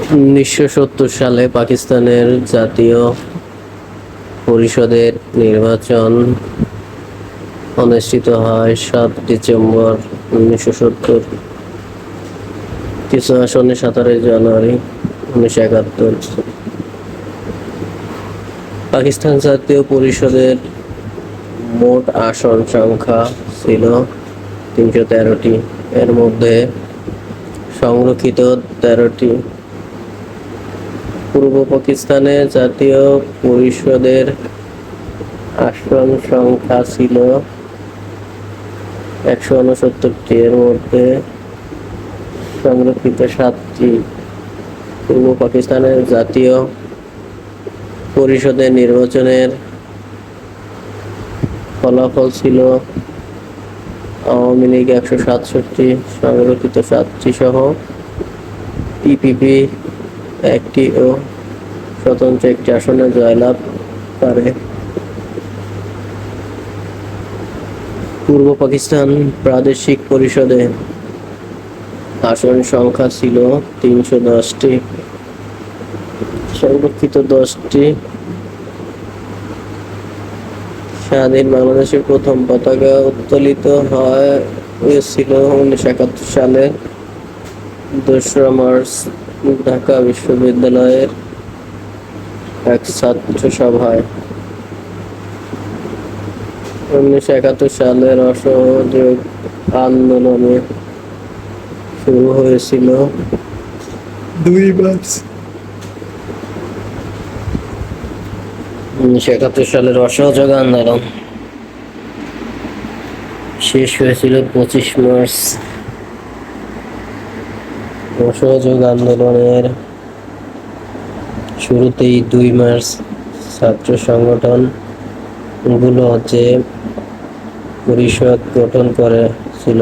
1970 সালে পাকিস্তানের জাতীয় পরিষদের নির্বাচন অনুষ্ঠিত হয় 7 ডিসেম্বর 1970। কিছু আসনে 17 জানুয়ারি 1971। পাকিস্তান জাতীয় পরিষদের মোট আসন সংখ্যা ছিল 313টি। এর মধ্যে সংরক্ষিত 13টি। পূর্ব পাকিস্তানে জাতীয় পরিষদের আসন সংখ্যা ছিল 169টি। এর মধ্যে সংরক্ষিত 7টি। পূর্ব পাকিস্তানের জাতীয় পরিষদের নির্বাচনের ফলাফল ছিল আওয়ামী লীগ 167, সংরক্ষিত 7টি সহ পিপিপি 1টি ও স্বতন্ত্র 1টি আসনে জয়লাভ করে। পূর্ব পাকিস্তান প্রাদেশিক পরিষদে আসন সংখ্যা ছিল 310টি, সংরক্ষিত 10টি। স্বাধীন বাংলাদেশের প্রথম পতাকা উত্তোলিত হয়েছিল 1971 সালের 2রা মার্চ ঢাকা বিশ্ববিদ্যালয়ের এক ছাত্র সভায়। 1971 সালের অসহযোগ আন্দোলনে শুরু হয়েছিল 2 মার্চ। 1971 সালের অসহযোগ আন্দোলন শেষ হয়েছিল 25 মার্চ। অসহযোগ আন্দোলনের শুরুতেই 2 মার্চ ছাত্র সংগঠন গুলো যে পরিষদ গঠন করেছিল,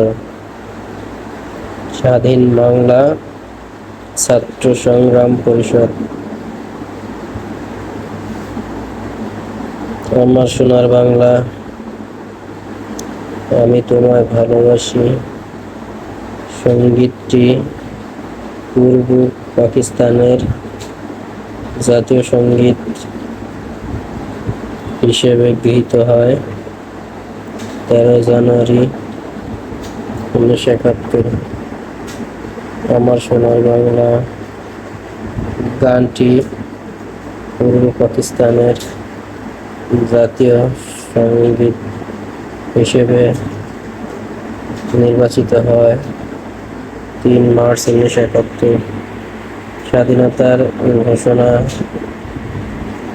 স্বাধীন বাংলা ছাত্র সংগ্রাম পরিষদ। আমার সোনার বাংলা, আমি তোমায় ভালোবাসি সঙ্গীতটি পূর্ব পাকিস্তানের জাতীয় সঙ্গীত হিসেবে গৃহীত হয় 13 জানুয়ারি 1971। আমার সোনার বাংলা গানটি পূর্ব পাকিস্তানের জাতীয় সঙ্গীত হিসেবে নির্বাচিত হয় 3 মার্চ 1971। স্বাধীনতার ঘোষণার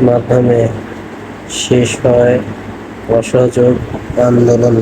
মাধ্যমে শেষ হয় অসহযোগ আন্দোলন।